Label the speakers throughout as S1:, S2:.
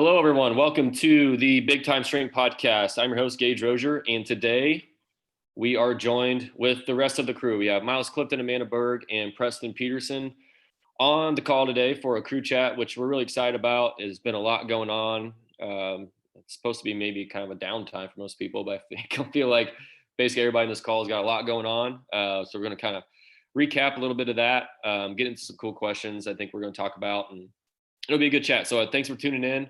S1: Hello, everyone. Welcome to the Big Time Strength Podcast. I'm your host, Gage, and today we are joined with the rest of the crew. We have Miles Clifton, Amanda Berg, and Preston Peterson on the call today for a crew chat, which we're really excited about. There's been a lot going on. It's supposed to be maybe kind of a downtime for most people, but I feel like basically everybody in this call has got a lot going on. So we're going to kind of recap a little bit of that, get into some cool questions I think we're going to talk about, and it'll be a good chat. So thanks for tuning in.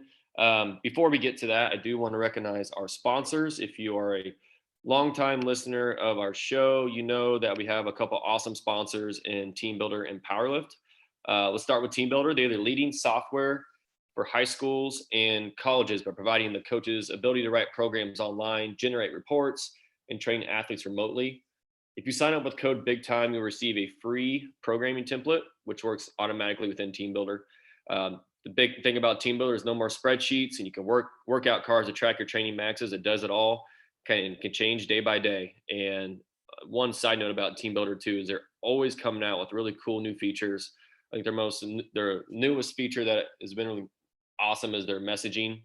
S1: Before we get to that, I do want to recognize our sponsors. If you are a longtime listener of our show, you know that we have a couple awesome sponsors in TeamBuildr and Powerlift. Let's start with TeamBuildr. They're the leading software for high schools and colleges by providing the coaches ability to write programs online, generate reports, and train athletes remotely. If you sign up with code BigTime, you'll receive a free programming template, which works automatically within TeamBuildr. The big thing about TeamBuildr is no more spreadsheets, and you can work out cards to track your training maxes. It does it all, can change day by day. And one side note about TeamBuildr too is they're always coming out with really cool new features. I think their newest feature that has been really awesome is their messaging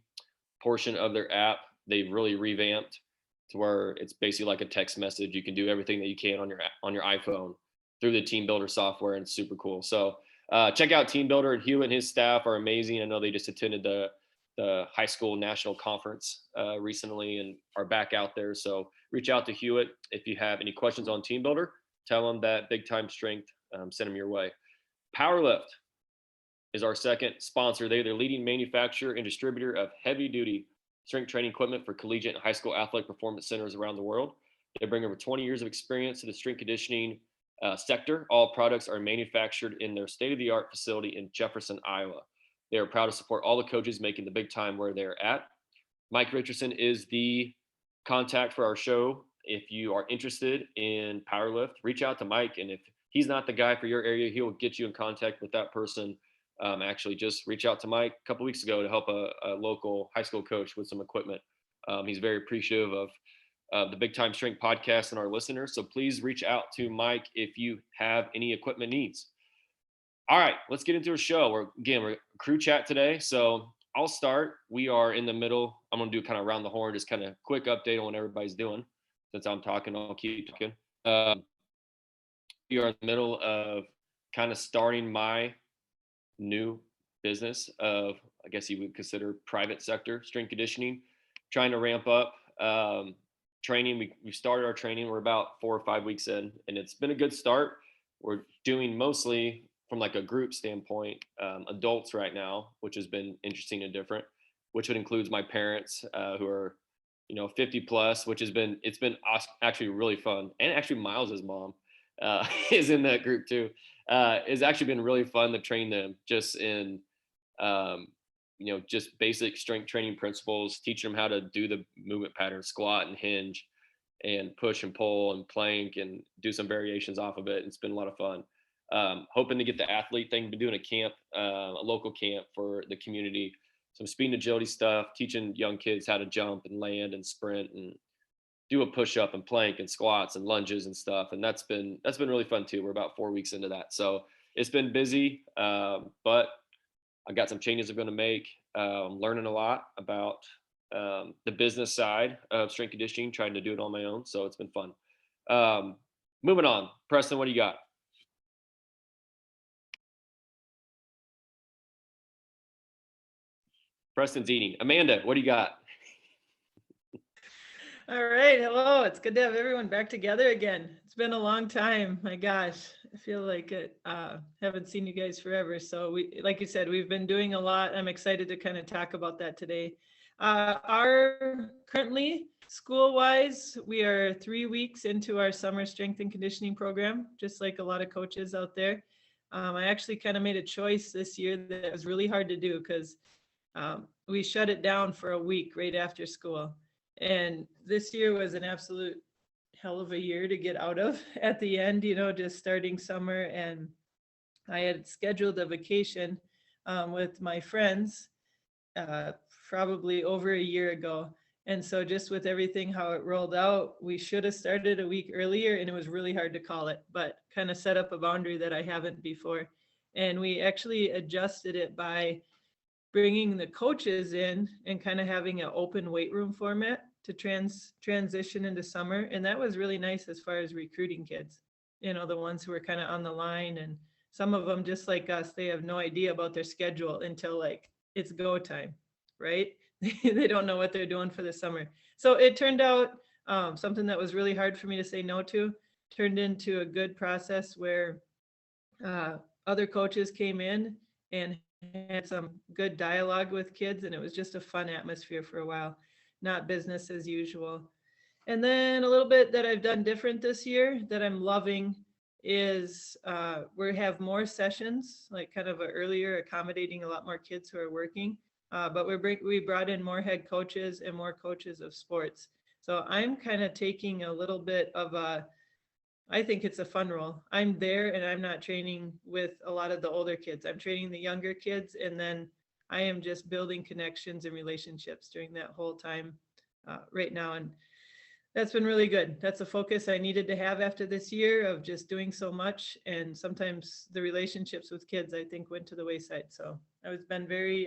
S1: portion of their app. They've really revamped to where it's basically like a text message. You can do everything that you can on your iPhone through the TeamBuildr software, and it's super cool. So check out TeamBuildr, and Hewitt and his staff are amazing. I know they just attended the high school national conference recently and are back out there. So reach out to Hewitt if you have any questions on TeamBuildr. Tell them that Big Time Strength send them your way. Powerlift is our second sponsor. They're the leading manufacturer and distributor of heavy-duty strength training equipment for collegiate and high school athletic performance centers around the world. They bring over 20 years of experience to the strength conditioning sector. All products are manufactured in their state-of-the-art facility in Jefferson, Iowa. They are proud to support all the coaches making the big time where they're at. Mike Richardson is the contact for our show. If you are interested in Powerlift, reach out to Mike, and if he's not the guy for your area, he will get you in contact with that person. Actually, just reach out to Mike a couple weeks ago to help a local high school coach with some equipment. He's very appreciative of the Big Time Strength Podcast and our listeners. So please reach out to Mike if you have any equipment needs. All right, let's get into a show. We're crew chat today. So I'll start. We are in the middle. I'm going to do kind of around the horn, just kind of quick update on what everybody's doing. Since I'm talking, I'll keep talking. We are in the middle of kind of starting my new business of, I guess you would consider private sector strength conditioning, trying to ramp up training. We started our training. We're about 4 or 5 weeks in, and it's been a good start. We're doing mostly from like a group standpoint, adults right now, which has been interesting and different, which would includes my parents who are, 50 plus, it's been actually really fun. And actually Miles's mom is in that group too. It's actually been really fun to train them just in, just basic strength training principles, teaching them how to do the movement patterns, squat and hinge and push and pull and plank and do some variations off of it. It's been a lot of fun. Hoping to get the athlete thing, been doing a camp, a local camp for the community, some speed and agility stuff, teaching young kids how to jump and land and sprint and do a push up and plank and squats and lunges and stuff. And that's been really fun too. We're about 4 weeks into that. So it's been busy, but I got some changes I'm going to make. I'm learning a lot about the business side of strength conditioning, trying to do it on my own. So it's been fun. Moving on. Preston, what do you got? Preston's eating. Amanda, what do you got?
S2: All right. Hello. It's good to have everyone back together again. It's been a long time. My gosh, I feel like it. Haven't seen you guys forever. So like you said, we've been doing a lot. I'm excited to kind of talk about that today. Our currently school-wise, we are 3 weeks into our summer strength and conditioning program, just like a lot of coaches out there. I actually kind of made a choice this year that was really hard to do because we shut it down for a week right after school. And this year was an absolute hell of a year to get out of at the end, just starting summer. And I had scheduled a vacation with my friends probably over a year ago. And so just with everything, how it rolled out, we should have started a week earlier, and it was really hard to call it, but kind of set up a boundary that I haven't before. And we actually adjusted it by bringing the coaches in and kind of having an open weight room format to transition into summer. And that was really nice as far as recruiting kids, the ones who were kind of on the line. And some of them, just like us, they have no idea about their schedule until like it's go time, right? They don't know what they're doing for the summer. So it turned out something that was really hard for me to say no to turned into a good process where other coaches came in and had some good dialogue with kids, and it was just a fun atmosphere for a while, not business as usual. And then a little bit that I've done different this year that I'm loving is we have more sessions, like kind of earlier, accommodating a lot more kids who are working, but we brought in more head coaches and more coaches of sports. So I'm kind of taking a little bit of I think it's a fun role. I'm there and I'm not training with a lot of the older kids. I'm training the younger kids, and then I am just building connections and relationships during that whole time right now. And that's been really good. That's a focus I needed to have after this year of just doing so much. And sometimes the relationships with kids, I think, went to the wayside. So I've been very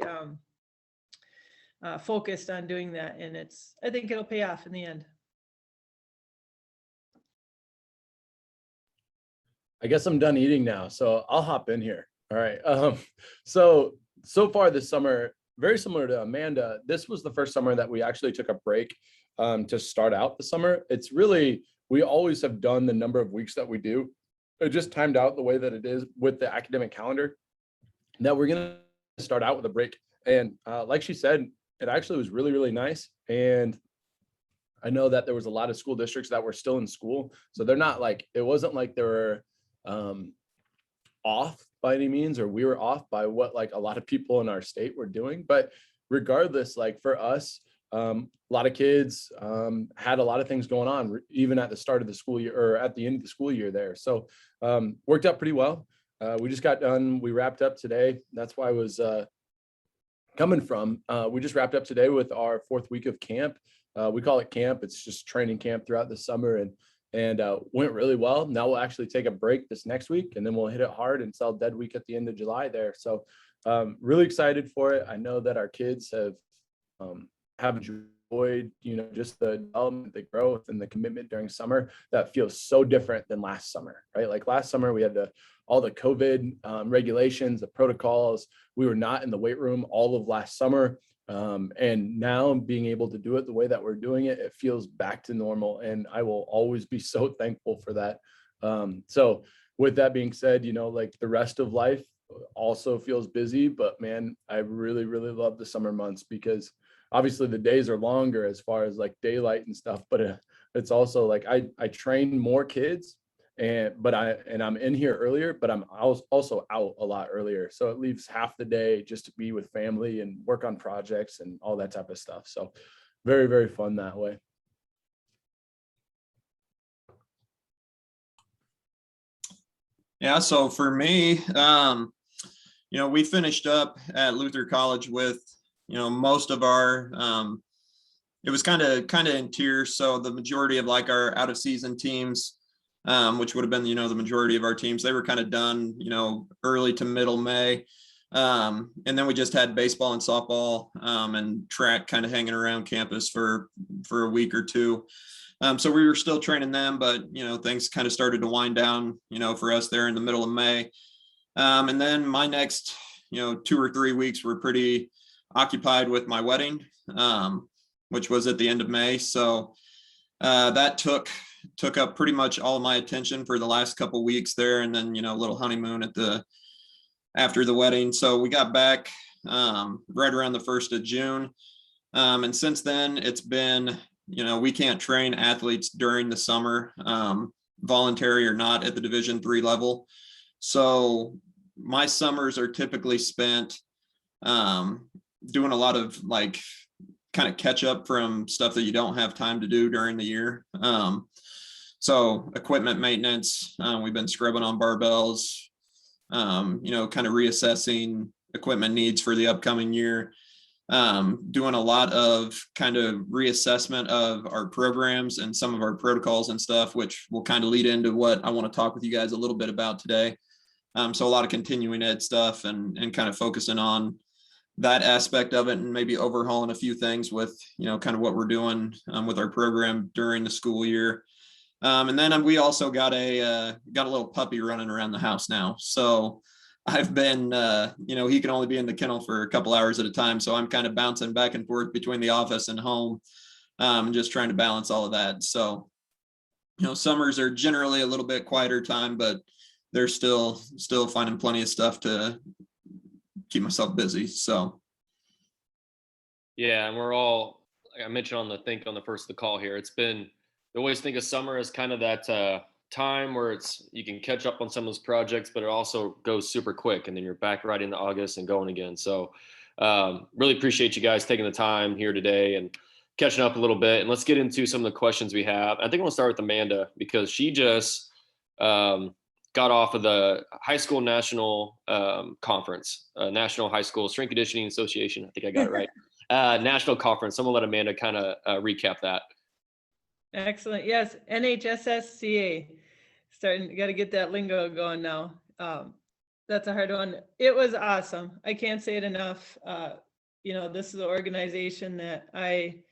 S2: focused on doing that. And I think it'll pay off in the end.
S3: I guess I'm done eating now, so I'll hop in here. All right. So far this summer, very similar to Amanda, this was the first summer that we actually took a break to start out the summer. It's really, we always have done the number of weeks that we do. It just timed out the way that it is with the academic calendar that we're going to start out with a break. And like she said, it actually was really, really nice. And I know that there was a lot of school districts that were still in school. So they're not like, it wasn't like they were off by any means, or we were off by what like a lot of people in our state were doing. But regardless, like for us, a lot of kids had a lot of things going on, even at the start of the school year or at the end of the school year there. So worked out pretty well. We just got done. We wrapped up today. That's why I was coming from. We just wrapped up today with our 4th week of camp. We call it camp. It's just training camp throughout the summer, and went really well. Now we'll actually take a break this next week, and then we'll hit it hard and sell Dead Week at the end of July there. So really excited for it. I know that our kids have enjoyed, just the development, the growth, and the commitment during summer. That feels so different than last summer, right? Like last summer, we had all the COVID regulations, the protocols. We were not in the weight room all of last summer. And now being able to do it the way that we're doing it, it feels back to normal. And I will always be so thankful for that. So with that being said, like the rest of life also feels busy, but man, I really, really love the summer months because obviously the days are longer as far as like daylight and stuff, but it's also like I train more kids but I'm in here earlier, but I'm also out a lot earlier. So it leaves half the day just to be with family and work on projects and all that type of stuff. So very, very fun that way.
S4: Yeah. So for me, we finished up at Luther College with, most of our, it was kind of in tiers. So the majority of like our out of season teams, which would have been, the majority of our teams, they were kind of done, early to middle May. And then we just had baseball and softball and track kind of hanging around campus for a week or two. So we were still training them, but, things kind of started to wind down, for us there in the middle of May. And then my next, 2 or 3 weeks were pretty occupied with my wedding, which was at the end of May. So that took up pretty much all my attention for the last couple weeks there. And then, a little honeymoon after the wedding. So we got back right around the 1st of June. And since then it's been, we can't train athletes during the summer, voluntary or not, at the Division III level. So my summers are typically spent doing a lot of like kind of catch up from stuff that you don't have time to do during the year. So equipment maintenance, we've been scrubbing on barbells, kind of reassessing equipment needs for the upcoming year, doing a lot of kind of reassessment of our programs and some of our protocols and stuff, which will kind of lead into what I want to talk with you guys a little bit about today. So a lot of continuing ed stuff and kind of focusing on that aspect of it and maybe overhauling a few things with, kind of what we're doing with our program during the school year. And then we also got a little puppy running around the house now. So I've been, he can only be in the kennel for a couple hours at a time. So I'm kind of bouncing back and forth between the office and home, and just trying to balance all of that. So, summers are generally a little bit quieter time, but they're still finding plenty of stuff to keep myself busy. So.
S1: Yeah. And we're all, like I mentioned on the first of the call here, I always think of summer as kind of that time where you can catch up on some of those projects, but it also goes super quick and then you're back right into August and going again. So really appreciate you guys taking the time here today and catching up a little bit. And let's get into some of the questions we have. I think I'm gonna start with Amanda because she just got off of the High School National Conference, National High School Strength Conditioning Association. I think I got it right. National Conference. So I'm gonna let Amanda kind of recap that.
S2: Excellent. Yes, NHSSCA. Got to get that lingo going now. That's a hard one. It was awesome. I can't say it enough. This is an organization that I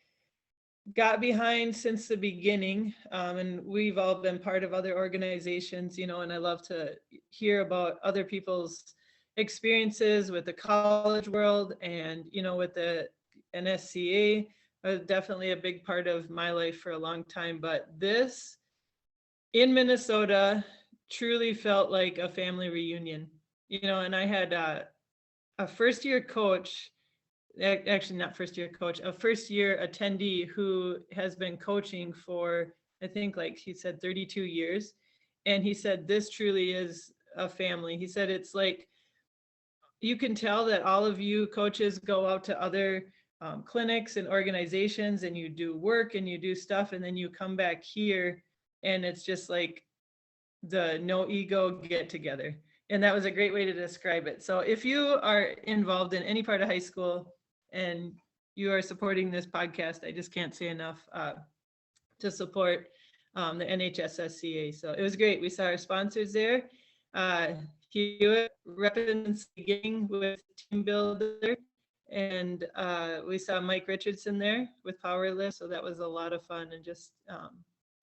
S2: got behind since the beginning, and we've all been part of other organizations, and I love to hear about other people's experiences with the college world and, with the NSCA. Definitely a big part of my life for a long time, but this in Minnesota truly felt like a family reunion, and I had a first year coach, actually not first year coach, a first year attendee who has been coaching for, I think, like he said, 32 years. And he said, this truly is a family. He said, it's like, you can tell that all of you coaches go out to other clinics and organizations and you do work and you do stuff. And then you come back here and it's just like the no ego get together. And that was a great way to describe it. So if you are involved in any part of high school and you are supporting this podcast, I just can't say enough to support the NHSSCA. So it was great. We saw our sponsors there. Hewitt represents the beginning with TeamBuildr, and we saw Mike Richardson there with Powerlift. So that was a lot of fun, and just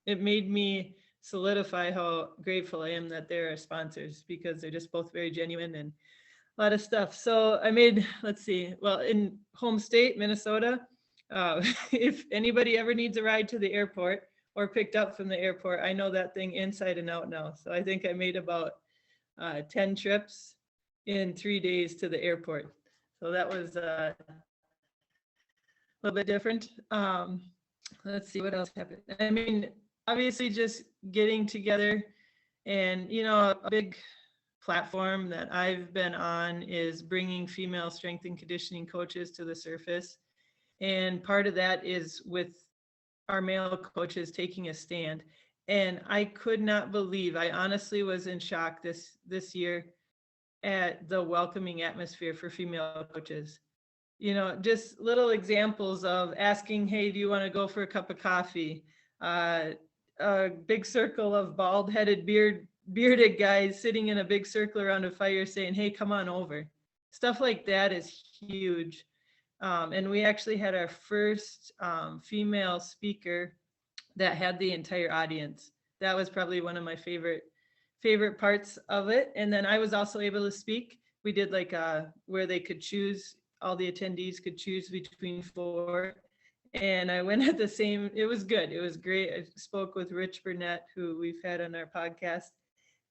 S2: it made me solidify how grateful I am that they're our sponsors, because they're just both very genuine and a lot of stuff. So I made, in home state, Minnesota, if anybody ever needs a ride to the airport or picked up from the airport, I know that thing inside and out now. So I think I made about 10 trips in 3 days to the airport. So that was a little bit different. Let's see what else happened. I mean, obviously just getting together, and, a big platform that I've been on is bringing female strength and conditioning coaches to the surface. And part of that is with our male coaches taking a stand. And I could not believe, I honestly was in shock this year at the welcoming atmosphere for female coaches. Just little examples of asking, hey, do you want to go for a cup of coffee? A big circle of bald-headed bearded guys sitting in a big circle around a fire saying, hey, come on over. Stuff like that is huge. And we actually had our first female speaker that had the entire audience. That was probably one of my favorite parts of it. And then I was also able to speak. We did like where they could choose, all the attendees could choose between 4. And I went at the same, it was good. It was great. I spoke with Rich Burnett, who we've had on our podcast.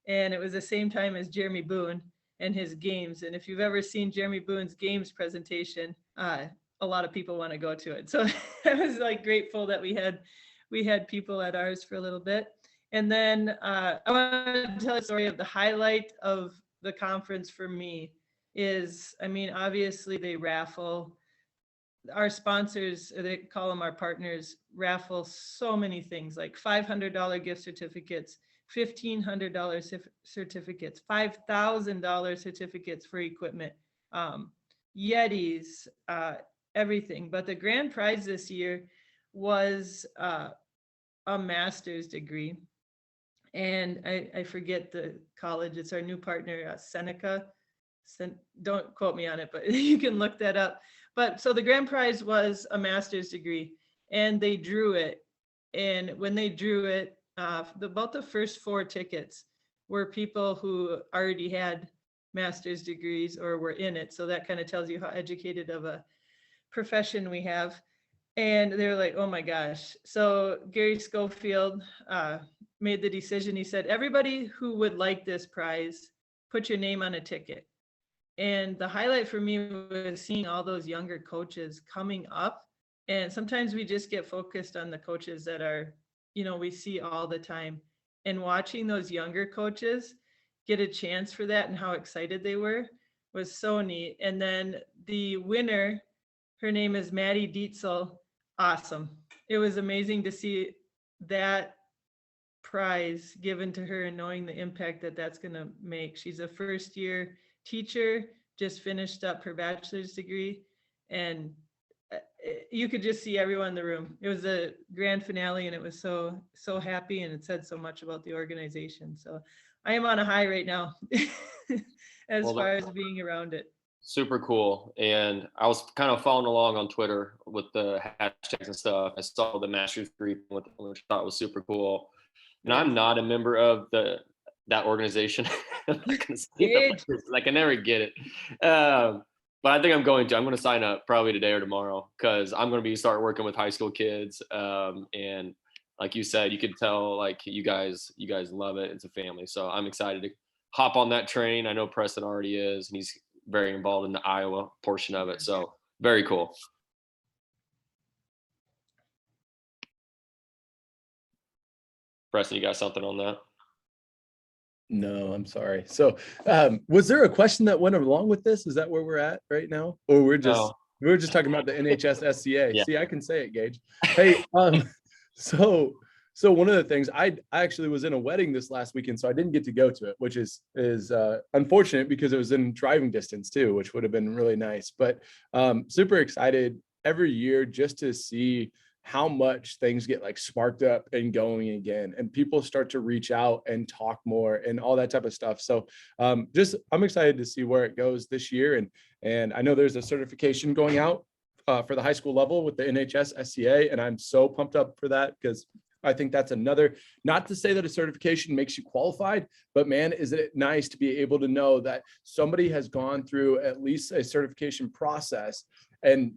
S2: And it was the same time as Jeremy Boone and his games. And if you've ever seen Jeremy Boone's games presentation, a lot of people want to go to it. So I was like grateful that we had people at ours for a little bit. And then I want to tell a story of the highlight of the conference for me is, I mean, obviously they raffle. Our sponsors, they call them our partners, raffle so many things like $500 gift certificates, $1,500 certificates, $5,000 certificates for equipment, Yetis, everything. But the grand prize this year was a master's degree. And I forget the college. It's our new partner, Seneca don't quote me on it, but you can look that up. But so the grand prize was a master's degree, and they drew it. And when they drew it, about the first 4 tickets were people who already had master's degrees or were in it. So that kind of tells you how educated of a profession we have. And they're like, oh my gosh. So Gary Schofield made the decision. He said, everybody who would like this prize, put your name on a ticket. And the highlight for me was seeing all those younger coaches coming up. And sometimes we just get focused on the coaches that are, we see all the time. And watching those younger coaches get a chance for that and how excited they were was so neat. And then the winner, her name is Maddie Dietzel. Awesome. It was amazing to see that prize given to her and knowing the impact that that's going to make. She's a first year teacher, just finished up her bachelor's degree, and you could just see everyone in the room. It was a grand finale, and it was so happy, and it said so much about the organization. So I am on a high right now as far as being around it.
S1: Super cool. And I was kind of following along on Twitter with the hashtags and stuff. I saw the master's degree, which I thought was super cool. And I'm not a member of that organization. Like I never get it. But I think I'm going to sign up probably today or tomorrow, because I'm going to start working with high school kids. And like you said, you could tell like you guys love it. It's a family. So I'm excited to hop on that train. I know Preston already is, and he's very involved in the Iowa portion of it. So very cool. Preston, you got something on that?
S3: No, I'm sorry. So was there a question that went along with this? Is that where we're at right now? Or we're just talking about the NHSSCA.
S1: Yeah.
S3: See, I can say it, Gage. Hey, so one of the things, I actually was in a wedding this last weekend, so I didn't get to go to it, which is unfortunate because it was in driving distance too, which would have been really nice. But super excited every year just to see how much things get like sparked up and going again, and people start to reach out and talk more and all that type of stuff. So I'm excited to see where it goes this year. And I know there's a certification going out for the high school level with the NHSSCA, and I'm so pumped up for that, because I think that's another, not to say that a certification makes you qualified, but man, is it nice to be able to know that somebody has gone through at least a certification process. And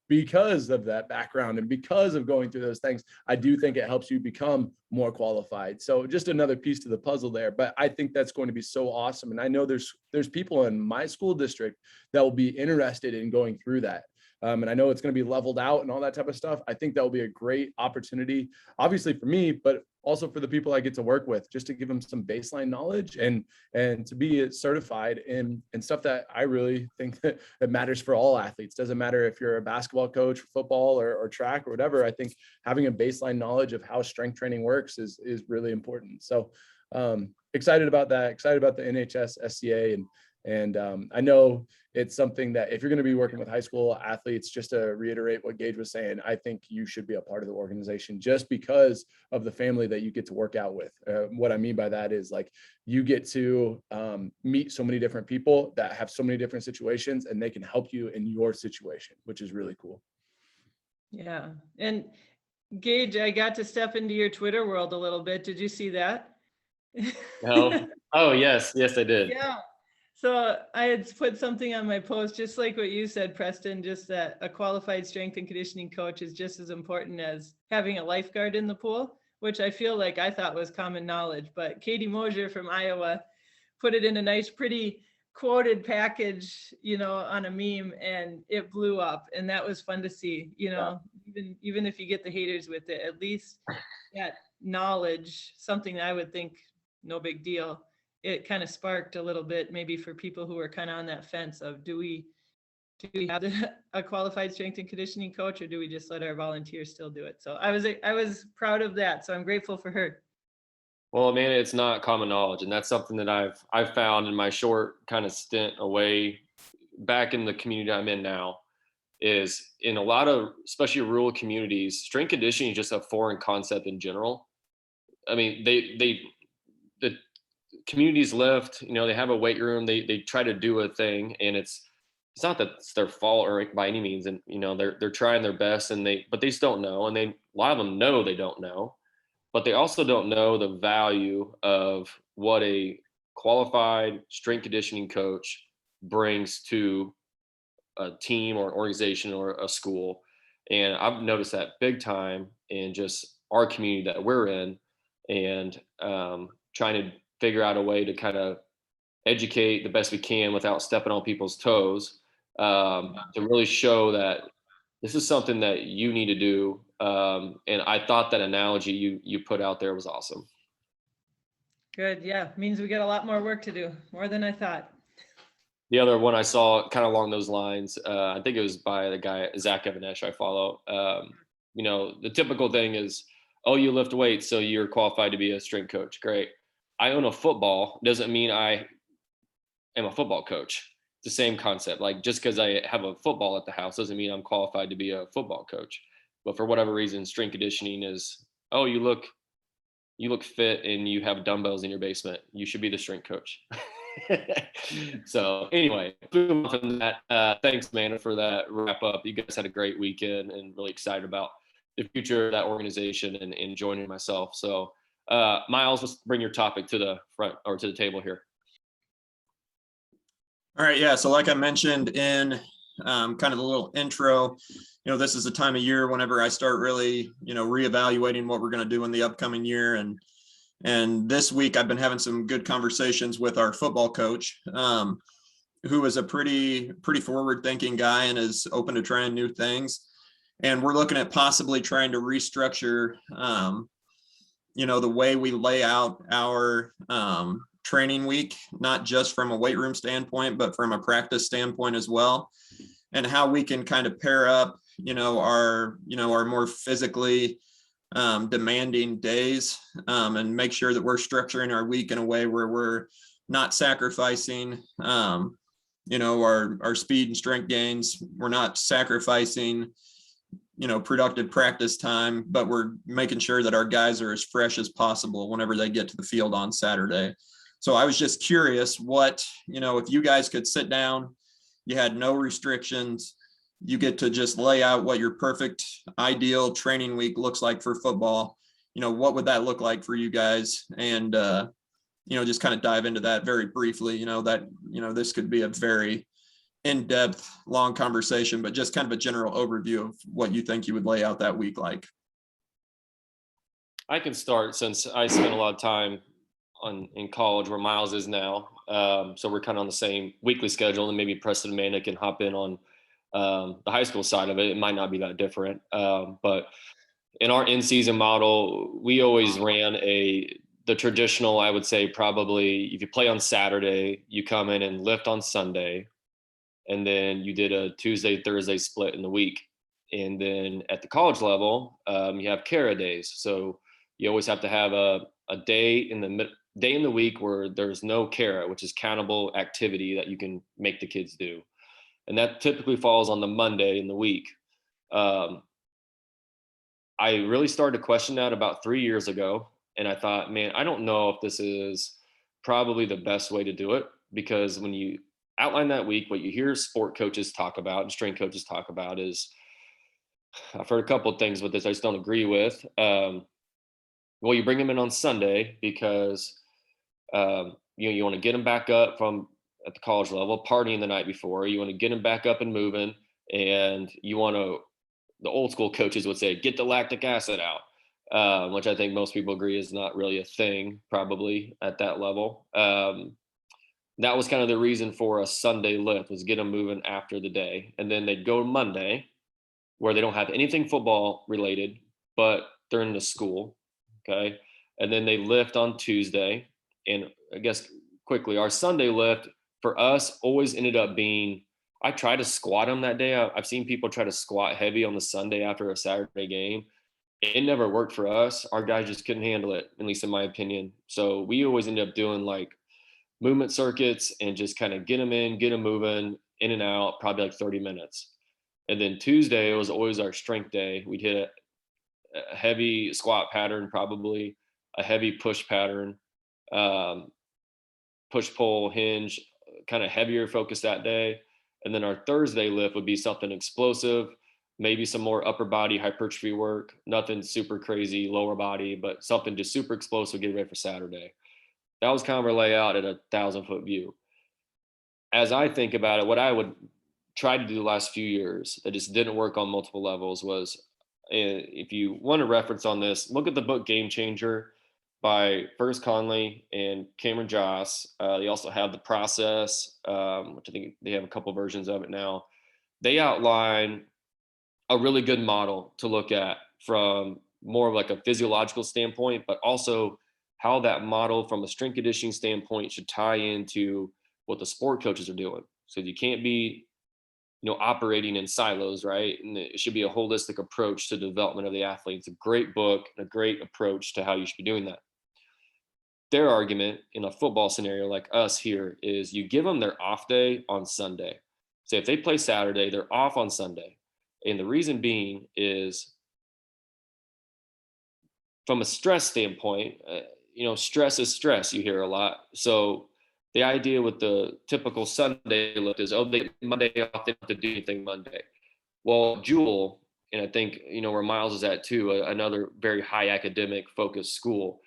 S3: because of that background and because of going through those things, I do think it helps you become more qualified. So just another piece to the puzzle there, but I think that's going to be so awesome. And I know there's people in my school district that will be interested in going through that. And I know it's going to be leveled out and all that type of stuff. I think that will be a great opportunity, obviously for me, but also for the people I get to work with, just to give them some baseline knowledge and to be certified in stuff that I really think that matters for all athletes. Doesn't matter if you're a basketball coach, football, or track or whatever. I think having a baseline knowledge of how strength training works is really important. So excited about that, excited about the NHSSCA. And I know it's something that if you're going to be working with high school athletes, just to reiterate what Gage was saying, I think you should be a part of the organization just because of the family that you get to work out with. What I mean by that is like you get to meet so many different people that have so many different situations, and they can help you in your situation, which is really cool.
S2: Yeah. And Gage, I got to step into your Twitter world a little bit. Did you see that?
S1: No. Oh, yes, I did.
S2: Yeah. So I had put something on my post, just like what you said, Preston, just that a qualified strength and conditioning coach is just as important as having a lifeguard in the pool, which I feel like I thought was common knowledge. But Katie Mosier from Iowa put it in a nice, pretty quoted package, on a meme, and it blew up. And that was fun to see, even if you get the haters with it, at least that knowledge, something that I would think no big deal. It kind of sparked a little bit, maybe for people who are kind of on that fence of, do we have a qualified strength and conditioning coach, or do we just let our volunteers still do it? So I was proud of that. So I'm grateful for her.
S1: Well, man, it's not common knowledge, and that's something that I've found in my short kind of stint away back in the community I'm in now, is in a lot of, especially rural communities, strength conditioning is just a foreign concept in general. I mean, the communities lift, they have a weight room, they try to do a thing, and it's not that it's their fault or by any means. And, they're trying their best, but they just don't know. And a lot of them know they don't know, but they also don't know the value of what a qualified strength conditioning coach brings to a team or an organization or a school. And I've noticed that big time in just our community that we're in, and trying to figure out a way to kind of educate the best we can without stepping on people's toes, to really show that this is something that you need to do. And I thought that analogy you put out there was awesome.
S2: Good. Yeah. Means we got a lot more work to do, more than I thought.
S1: The other one I saw kind of along those lines, I think it was by the guy, Zach Evanesh, I follow. The typical thing is, oh, you lift weights, so you're qualified to be a strength coach. Great. I own a football doesn't mean I am a football coach. It's the same concept. Like, just because I have a football at the house doesn't mean I'm qualified to be a football coach. But for whatever reason, strength conditioning is, oh, you look fit and you have dumbbells in your basement, you should be the strength coach. So anyway, moving on from that, thanks, Amanda, for that wrap up. You guys had a great weekend, and really excited about the future of that organization and joining myself. So Miles, let's bring your topic to the front, or to the table here.
S4: All right. Yeah. So like I mentioned in kind of the little intro, this is the time of year whenever I start really, reevaluating what we're going to do in the upcoming year. And this week I've been having some good conversations with our football coach, who is a pretty forward thinking guy and is open to trying new things. And we're looking at possibly trying to restructure, the way we lay out our training week, not just from a weight room standpoint, but from a practice standpoint as well, and how we can kind of pair up, our more physically demanding days, and make sure that we're structuring our week in a way where we're not sacrificing, our speed and strength gains. We're not sacrificing, productive practice time, but we're making sure that our guys are as fresh as possible whenever they get to the field on Saturday. So I was just curious what, if you guys could sit down, you had no restrictions, you get to just lay out what your perfect ideal training week looks like for football, what would that look like for you guys? And, just kind of dive into that very briefly, this could be a very in-depth, long conversation, but just kind of a general overview of what you think you would lay out that week like.
S1: I can start, since I spent a lot of time in college where Miles is now. So we're kind of on the same weekly schedule, and maybe Preston and Amanda can hop in on the high school side of it. It might not be that different. But in our in-season model, we always ran the traditional, I would say, probably if you play on Saturday, you come in and lift on Sunday, and then you did a Tuesday, Thursday split in the week. And then at the college level, you have CARA days. So you always have to have a day in the week where there's no CARA, which is countable activity that you can make the kids do. And that typically falls on the Monday in the week. I really started to question that about 3 years ago. And I thought, man, I don't know if this is probably the best way to do it, because when you outline that week, what you hear sport coaches talk about and strength coaches talk about is, I've heard a couple of things with this I just don't agree with. Well, you bring them in on Sunday because you want to get them back up from at the college level, partying the night before. You want to get them back up and moving, and you want to, the old school coaches would say, get the lactic acid out, which I think most people agree is not really a thing probably at that level. That was kind of the reason for a Sunday lift, was get them moving after the day. And then they'd go Monday, where they don't have anything football related, but they're in the school. Okay. And then they lift on Tuesday. And I guess quickly, our Sunday lift for us always ended up being, I try to squat them that day. I've seen people try to squat heavy on the Sunday after a Saturday game. It never worked for us. Our guys just couldn't handle it, at least in my opinion. So we always ended up doing like movement circuits and just kind of get them in, get them moving in and out, probably like 30 minutes. And then Tuesday was always our strength day. We'd hit a heavy squat pattern, probably a heavy push pattern. push, pull, hinge, kind of heavier focus that day. And then our Thursday lift would be something explosive, maybe some more upper body hypertrophy work, nothing super crazy lower body, but something just super explosive, get ready for Saturday. That was kind of our layout at a 1,000-foot view. As I think about it, what I would try to do the last few years that just didn't work on multiple levels was, if you want a reference on this, look at the book Game Changer by Fergus Conley and Cameron Joss. They also have The Process, which I think they have a couple versions of it now. They outline a really good model to look at from more of like a physiological standpoint, but also how that model from a strength conditioning standpoint should tie into what the sport coaches are doing. So you can't be, operating in silos, right? And it should be a holistic approach to the development of the athlete. It's a great book, a great approach to how you should be doing that. Their argument in a football scenario like us here is you give them their off day on Sunday. So if they play Saturday, they're off on Sunday. And the reason being is from a stress standpoint, stress is stress, you hear a lot. So the idea with the typical Sunday lift is, they get Monday off, they don't have to do anything Monday. Well, Jewel, and I think, where Miles is at too, another very high academic focused school,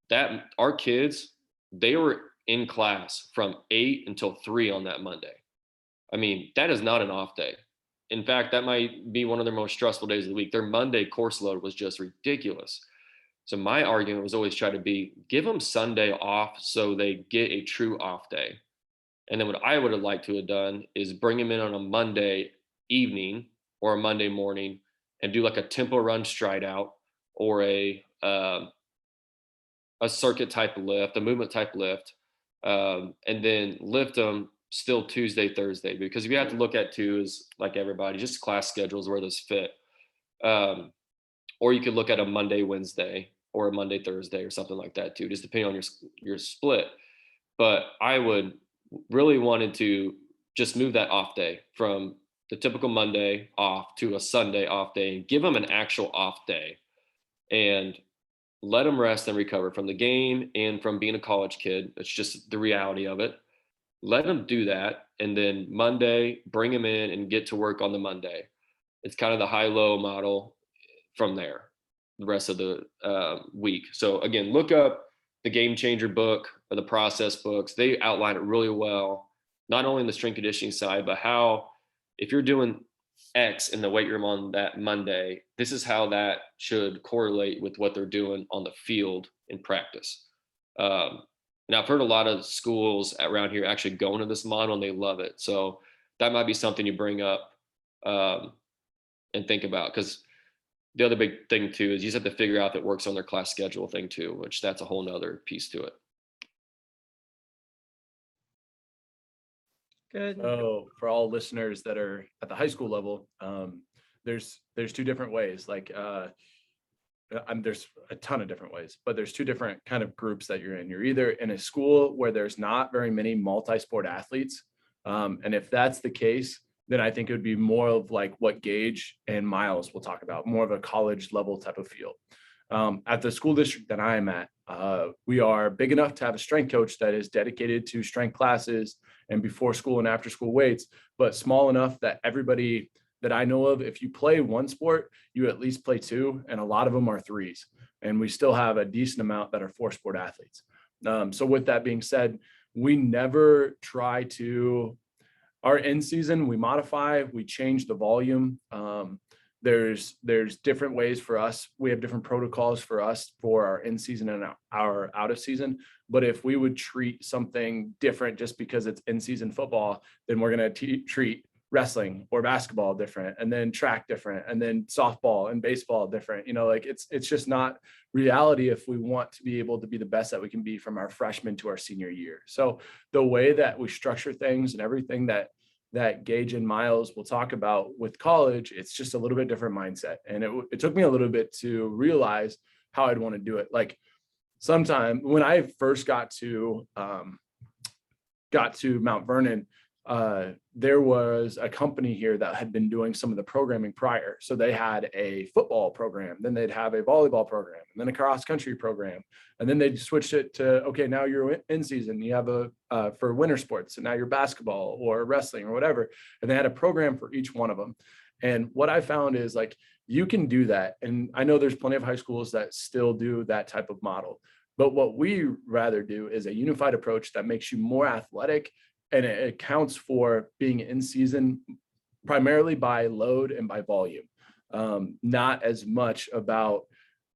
S1: that our kids, they were in class from 8 until 3 on that Monday. I mean, that is not an off day. In fact, that might be one of their most stressful days of the week. Their Monday course load was just ridiculous. So my argument was always try to be, give them Sunday off so they get a true off day. And then what I would have liked to have done is bring them in on a Monday evening or a Monday morning and do like a tempo run stride out or a circuit type of lift, a movement type lift, and then lift them still Tuesday, Thursday, because we have to look at too is like everybody, just class schedules where those fit. Or you could look at a Monday, Wednesday, or a Monday, Thursday, or something like that too, just depending on your split. But I would really wanted to just move that off day from the typical Monday off to a Sunday off day and give them an actual off day and let them rest and recover from the game and from being a college kid. It's just the reality of it. Let them do that. And then Monday, bring them in and get to work on the Monday. It's kind of the high-low model from there, the rest of the week. So again, look up the Game Changer book or the Process books. They outline it really well, not only in the strength conditioning side, but how if you're doing X in the weight room on that Monday, this is how that should correlate with what they're doing on the field in practice. And I've heard a lot of schools around here actually go into this model and they love it. So that might be something you bring up and think about, because the other big thing too is you just have to figure out that works on their class schedule thing too, which that's a whole nother piece to it.
S2: Good.
S3: So for all listeners that are at the high school level, there's two different ways. Like there's a ton of different ways, but there's two different kind of groups that you're in. You're either in a school where there's not very many multi-sport athletes. And if that's the case, then I think it would be more of like what Gage and Miles will talk about, more of a college level type of field. At the school district that I'm at, we are big enough to have a strength coach that is dedicated to strength classes and before school and after school weights, but small enough that everybody that I know of, if you play one sport, you at least play two, and a lot of them are threes. And we still have a decent amount that are 4-sport athletes. So with that being said, we never try to, our in season, we modify, we change the volume. There's different ways for us. We have different protocols for us for our in season and our out of season. But if we would treat something different just because it's in season football, then we're going to treat wrestling or basketball different, and then track different, and then softball and baseball different. Like it's just not reality if we want to be able to be the best that we can be from our freshman to our senior year. So the way that we structure things and everything that Gage and Miles will talk about with college, it's just a little bit different mindset. And it took me a little bit to realize how I'd want to do it. Like sometime when I first got to Mount Vernon, there was a company here that had been doing some of the programming prior. So they had a football program, then they'd have a volleyball program, and then a cross country program. And then they switched it to, okay, now you're in season, you have for winter sports, and now you're basketball or wrestling or whatever. And they had a program for each one of them. And what I found is like, you can do that. And I know there's plenty of high schools that still do that type of model. But what we rather do is a unified approach that makes you more athletic, and it accounts for being in season primarily by load and by volume, not as much about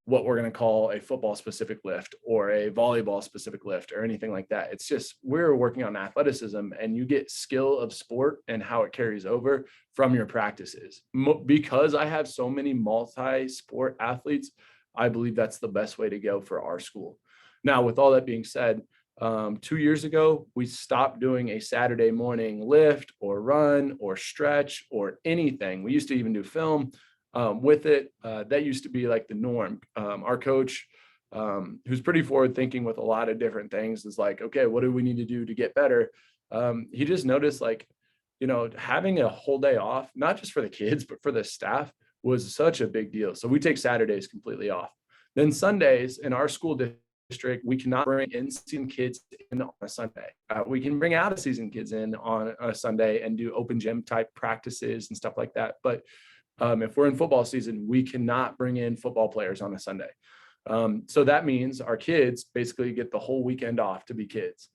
S3: what we're going to call a football specific lift or a volleyball specific lift or anything like that. It's just, we're working on athleticism, and you get skill of sport and how it carries over from your practices. Because I have so many multi-sport athletes, I believe that's the best way to go for our school. Now, with all that being said, 2 years ago, we stopped doing a Saturday morning lift or run or stretch or anything. We used to even do film with it. That used to be like the norm. Our coach, who's pretty forward thinking with a lot of different things, is like, okay, what do we need to do to get better? He just noticed, like, you know, having a whole day off, not just for the kids, but for the staff, was such a big deal. So we take Saturdays completely off. Then Sundays in our school district, we cannot bring in-season kids in on a Sunday. We can bring out-of-season kids in on a Sunday and do open gym type practices and stuff like that. But if we're in football season, we cannot bring in football players on a Sunday. So that means our kids basically get the whole weekend off to be kids.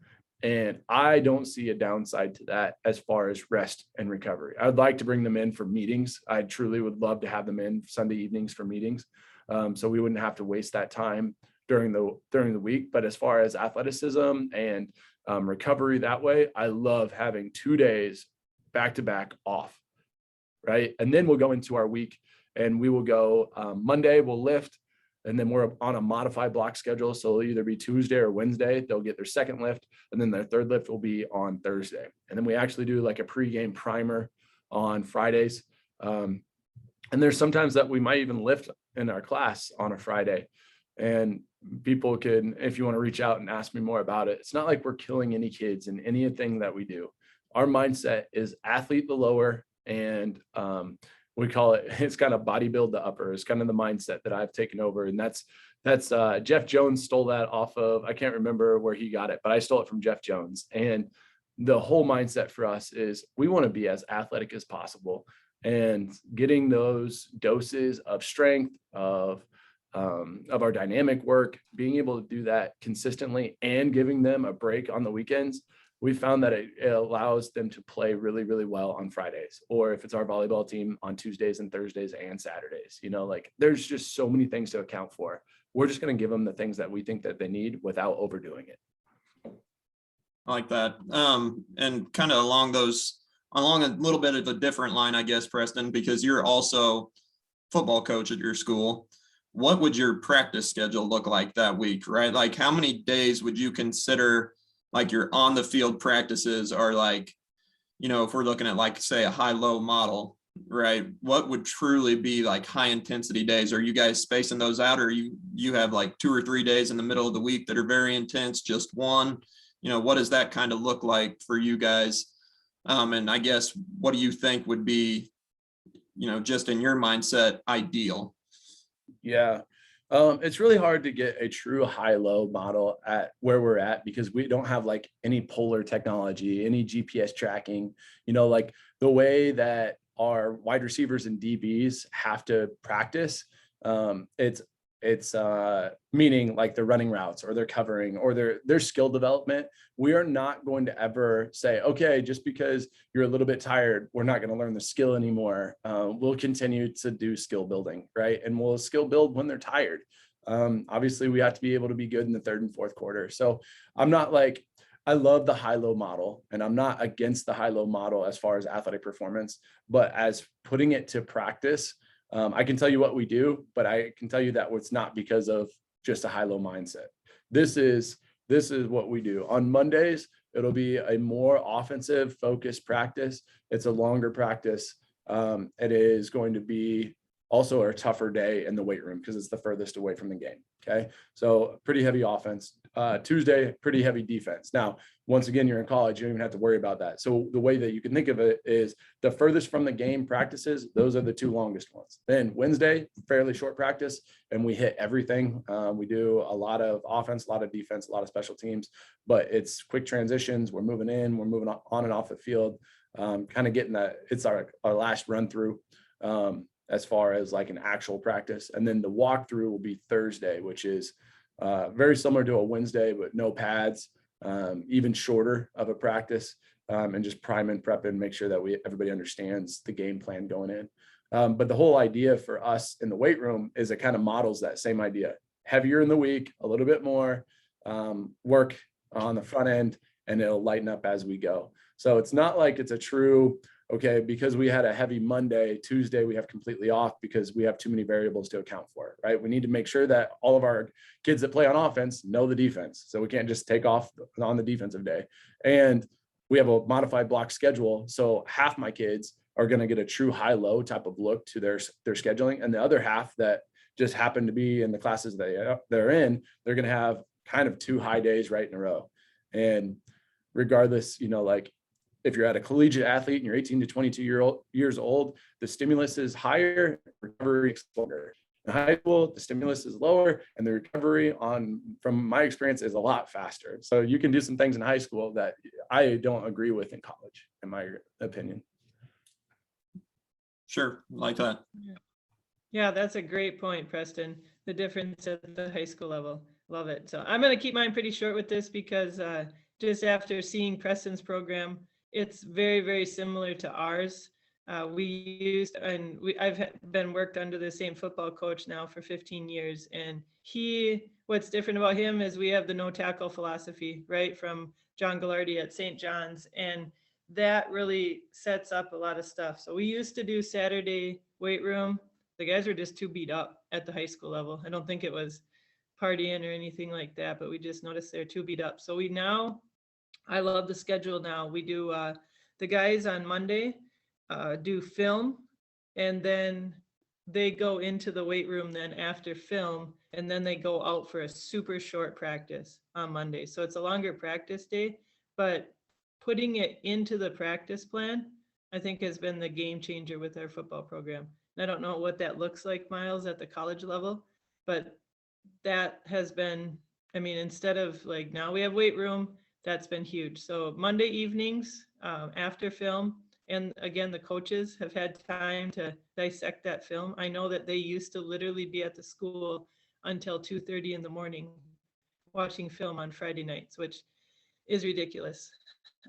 S3: And I don't see a downside to that as far as rest and recovery. I'd like to bring them in for meetings. I truly would love to have them in Sunday evenings for meetings. So we wouldn't have to waste that time during the week. But as far as athleticism and recovery that way, I love having 2 days back to back off, right? And then we'll go into our week, and we will go Monday, we'll lift, and then we're on a modified block schedule. So it'll either be Tuesday or Wednesday, they'll get their second lift, and then their third lift will be on Thursday. And then we actually do like a pregame primer on Fridays. And there's sometimes that we might even lift in our class on a Friday. And people can, if you want to reach out and ask me more about it, it's not like we're killing any kids in anything that we do. Our mindset is athlete the lower, and we call it, it's kind of bodybuild the upper. It's kind of the mindset that I've taken over. And that's Jeff Jones stole that off of, I can't remember where he got it, but I stole it from Jeff Jones. And the whole mindset for us is we want to be as athletic as possible, and getting those doses of strength, of our dynamic work, being able to do that consistently and giving them a break on the weekends. We found that it allows them to play really, really well on Fridays, or if it's our volleyball team, on Tuesdays and Thursdays and Saturdays. You know, like, there's just so many things to account for. We're just going to give them the things that we think that they need without overdoing it.
S4: I like that. And kind of along a little bit of a different line, I guess, Preston, because you're also football coach at your school. What would your practice schedule look like that week, right? Like, how many days would you consider like your on the field practices are like, you know, if we're looking at like, say, a high-low model, right? What would truly be like high intensity days? Are you guys spacing those out, or you have like 2 or 3 days in the middle of the week that are very intense, just one? You know, what does that kind of look like for you guys? And I guess, what do you think would be, you know, just in your mindset, ideal?
S3: Yeah. It's really hard to get a true high-low model at where we're at, because we don't have like any polar technology, any GPS tracking, you know, like the way that our wide receivers and DBs have to practice. It's meaning like their running routes or their covering or their skill development. We are not going to ever say, okay, just because you're a little bit tired, we're not going to learn the skill anymore. We'll continue to do skill building, right? And we'll skill build when they're tired. Obviously, we have to be able to be good in the third and fourth quarter. So I'm not like, I love the high-low model, and I'm not against the high-low model as far as athletic performance, but as putting it to practice, I can tell you what we do, but I can tell you that it's not because of just a high-low mindset. This is what we do. On Mondays, it'll be a more offensive focused practice. It's a longer practice. It is going to be also a tougher day in the weight room because it's the furthest away from the game. Okay. So pretty heavy offense. Tuesday, pretty heavy defense. Now, once again, you're in college, you don't even have to worry about that. So the way that you can think of it is the furthest from the game practices, those are the 2 longest ones. Then Wednesday, fairly short practice, and we hit everything. We do a lot of offense, a lot of defense, a lot of special teams, but it's quick transitions. We're moving in, we're moving on and off the field, kind of getting that. It's our last run through as far as like an actual practice. And then the walkthrough will be Thursday, which is very similar to a Wednesday, but no pads, even shorter of a practice, and just prime and prep and make sure that everybody understands the game plan going in. But the whole idea for us in the weight room is it kind of models that same idea. Heavier in the week, a little bit more work on the front end, and it'll lighten up as we go. So it's not like it's a true, okay, because we had a heavy Monday, Tuesday we have completely off because we have too many variables to account for, right? We need to make sure that all of our kids that play on offense know the defense. So we can't just take off on the defensive day. And we have a modified block schedule. So half my kids are going to get a true high-low type of look to their scheduling. And the other half that just happen to be in the classes they're in, they're going to have kind of 2 high days right in a row. And regardless, like if you're at a collegiate athlete and you're 18 to 22 years old, the stimulus is higher, recovery is longer. In high school, the stimulus is lower, and the recovery from my experience, is a lot faster. So you can do some things in high school that I don't agree with in college, in my opinion.
S4: Sure, like that.
S2: Yeah, that's a great point, Preston. The difference at the high school level. Love it. So I'm going to keep mine pretty short with this because just after seeing Preston's program, it's very, very similar to ours. I've been worked under the same football coach now for 15 years. And what's different about him is we have the no tackle philosophy, right? From John Gallardi at St. John's. And that really sets up a lot of stuff. So we used to do Saturday weight room. The guys were just too beat up at the high school level. I don't think it was partying or anything like that, but we just noticed they're too beat up. So I love the schedule now. We do the guys on Monday do film, and then they go into the weight room then after film, and then they go out for a super short practice on Monday. So it's a longer practice day, but putting it into the practice plan, I think, has been the game changer with our football program. And I don't know what that looks like, Miles, at the college level, but that has been, instead of like now we have weight room, that's been huge. So Monday evenings after film, and again, the coaches have had time to dissect that film. I know that they used to literally be at the school until 2:30 in the morning watching film on Friday nights, which is ridiculous.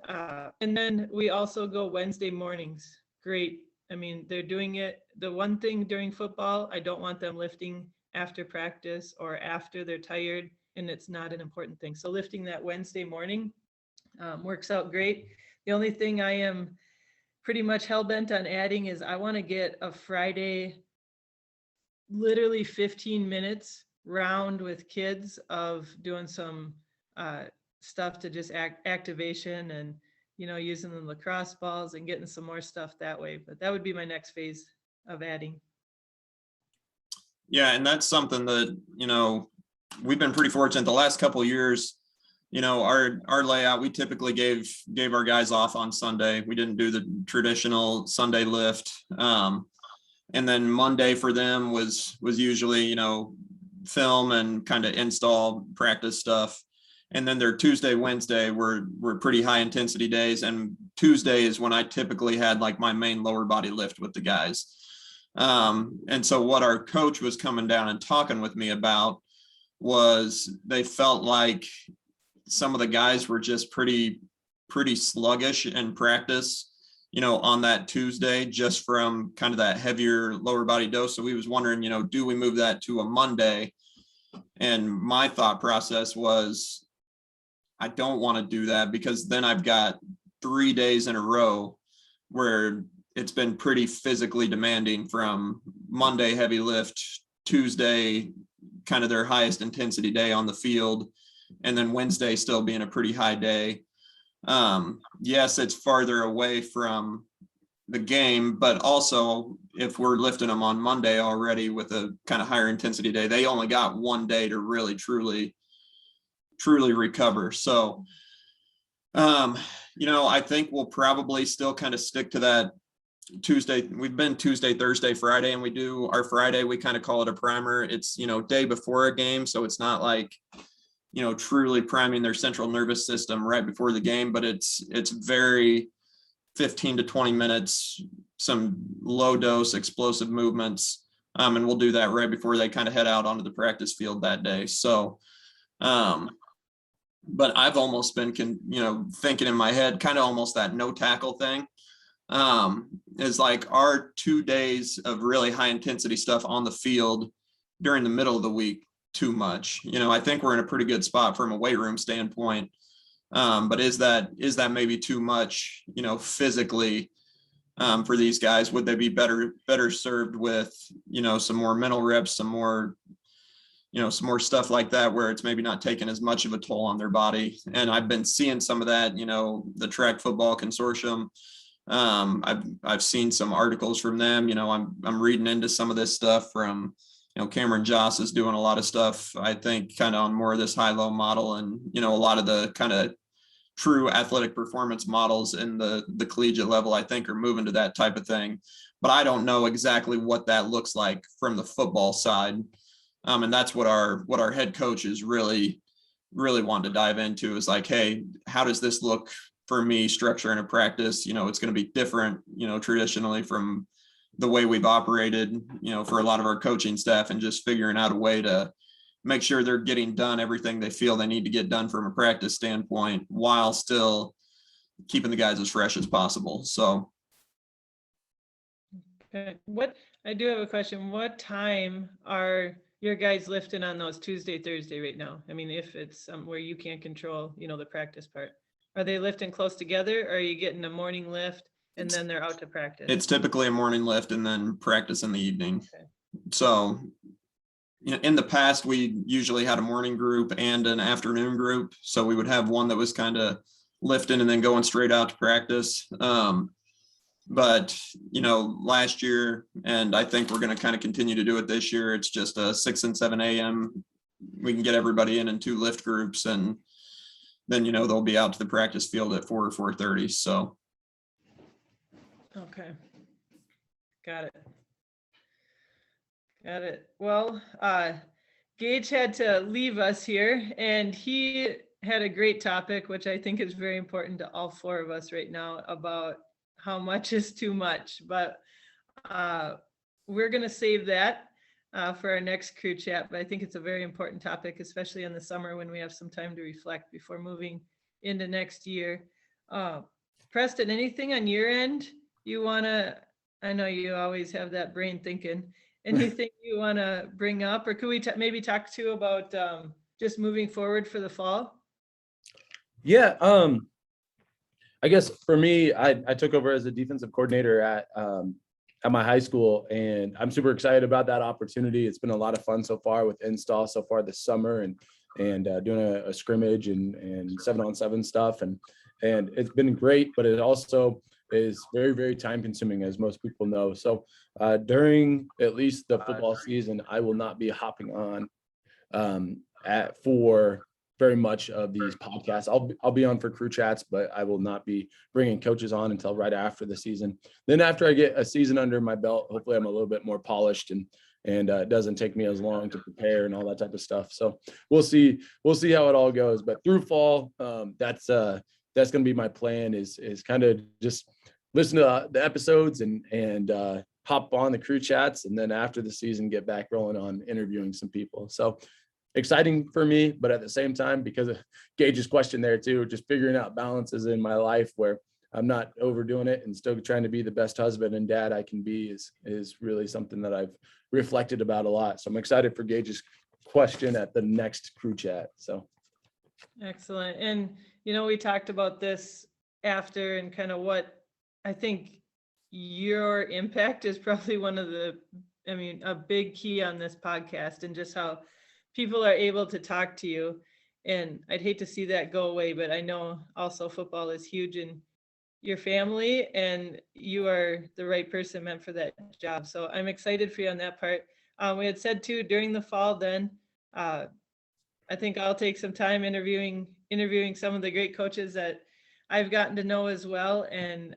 S2: And then we also go Wednesday mornings. Great. They're doing it. The one thing during football, I don't want them lifting after practice or after they're tired, and it's not an important thing. So lifting that Wednesday morning works out great. The only thing I am pretty much hell-bent on adding is I want to get a Friday, literally 15 minutes round with kids of doing some stuff to just activation and, using the lacrosse balls and getting some more stuff that way. But that would be my next phase of adding.
S4: Yeah, and that's something that, we've been pretty fortunate the last couple of years. Our layout, we typically gave our guys off on Sunday. We didn't do the traditional Sunday lift. And then Monday for them was usually, film and kind of install practice stuff. And then their Tuesday, Wednesday were pretty high intensity days. And Tuesday is when I typically had like my main lower body lift with the guys. And so what our coach was coming down and talking with me about was they felt like some of the guys were just pretty sluggish in practice, on that Tuesday, just from kind of that heavier lower body dose. So we was wondering, do we move that to a Monday? And my thought process was, I don't want to do that, because then I've got 3 days in a row where it's been pretty physically demanding, from Monday heavy lift, Tuesday kind of their highest intensity day on the field, and then Wednesday still being a pretty high day. Yes, it's farther away from the game, but also if we're lifting them on Monday already with a kind of higher intensity day, they only got one day to really truly recover. So, I think we'll probably still kind of stick to that Tuesday. We've been Tuesday, Thursday, Friday, and we do our Friday, we kind of call it a primer. It's, day before a game. So it's not like, truly priming their central nervous system right before the game, but it's very 15 to 20 minutes, some low dose explosive movements. And we'll do that right before they kind of head out onto the practice field that day. So, but I've almost been, thinking in my head, kind of almost that no tackle thing, is like our 2 days of really high intensity stuff on the field during the middle of the week too much. I think we're in a pretty good spot from a weight room standpoint. But is that maybe too much, physically, for these guys? Would they be better served with, some more mental reps, some more stuff like that, where it's maybe not taking as much of a toll on their body? And I've been seeing some of that, the Track Football Consortium. I've seen some articles from them. I'm reading into some of this stuff from, Cameron Joss is doing a lot of stuff, I think, kind of on more of this high-low model, and, a lot of the kind of true athletic performance models in the collegiate level, I think, are moving to that type of thing. But I don't know exactly what that looks like from the football side. And that's what our head coaches really wanted to dive into, is like, hey, how does this look for me structuring a practice? It's going to be different, traditionally from the way we've operated, for a lot of our coaching staff, and just figuring out a way to make sure they're getting done everything they feel they need to get done from a practice standpoint, while still keeping the guys as fresh as possible. So.
S2: Okay. I do have a question. What time are your guys lifting on those Tuesday, Thursday right now? I mean, if it's where you can't control, the practice part, are they lifting close together, or are you getting a morning lift and then they're out to practice?
S4: It's typically a morning lift and then practice in the evening.
S2: Okay.
S4: So in the past, we usually had a morning group and an afternoon group. So we would have one that was kind of lifting and then going straight out to practice. But, last year, and I think we're going to kind of continue to do it this year, it's just a 6 and 7 a.m. We can get everybody in 2 lift groups, and then, they'll be out to the practice field at 4 or 4:30. So.
S2: Okay. Got it. Well, Gage had to leave us here, and he had a great topic, which I think is very important to all 4 of us right now, about how much is too much. But we're going to save that for our next crew chat. But I think it's a very important topic, especially in the summer when we have some time to reflect before moving into next year. Preston, anything on your end you want to, I know you always have that brain thinking, anything you want to bring up, or could we maybe talk to about just moving forward for the fall?
S3: Yeah. I guess for me, I took over as a defensive coordinator at my high school, and I'm super excited about that opportunity. It's been a lot of fun so far with install so far this summer, and doing a scrimmage and 7-on-7 stuff. And it's been great, but it also is very, very time consuming, as most people know. So during at least the football season, I will not be hopping on for very much of these podcasts. I'll be on for crew chats, but I will not be bringing coaches on until right after the season. Then after I get a season under my belt, hopefully I'm a little bit more polished, and it doesn't take me as long to prepare and all that type of stuff. So we'll see how it all goes. But through fall, that's going to be my plan, is kind of just listen to the episodes and hop on the crew chats, and then after the season get back rolling on interviewing some people. So exciting for me, but at the same time, because of Gage's question there too, just figuring out balances in my life where I'm not overdoing it and still trying to be the best husband and dad I can be is really something that I've reflected about a lot. So I'm excited for Gage's question at the next crew chat. So
S2: excellent. And we talked about this after, and kind of what I think your impact is probably one of a big key on this podcast, and just how people are able to talk to you. And I'd hate to see that go away, but I know also football is huge in your family, and you are the right person meant for that job. So I'm excited for you on that part. We had said too, during the fall, then I think I'll take some time interviewing some of the great coaches that I've gotten to know as well, and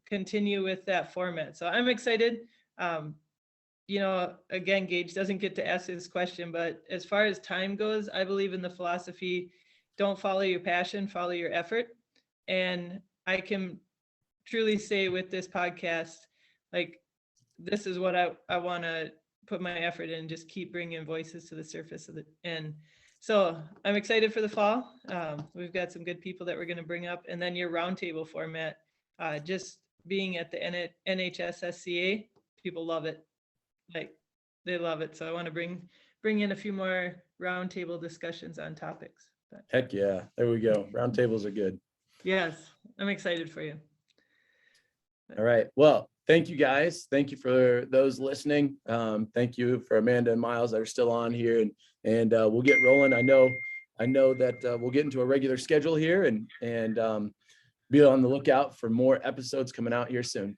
S2: continue with that format. So I'm excited. Again, Gage doesn't get to ask this question, but as far as time goes, I believe in the philosophy, don't follow your passion, follow your effort. And I can truly say with this podcast, like, this is what I want to put my effort in, just keep bringing voices to the surface of it. And so I'm excited for the fall. We've got some good people that we're going to bring up, and then your roundtable format, just being at the NHSSCA, people love it. Like, they love it. So I want to bring in a few more roundtable discussions on topics. But
S3: Heck yeah, there we go. Roundtables are good.
S2: yes, I'm excited for you.
S3: All right. Well, thank you guys. Thank you for those listening. Thank you for Amanda and Miles that are still on here, and we'll get rolling. I know that we'll get into a regular schedule here, and be on the lookout for more episodes coming out here soon.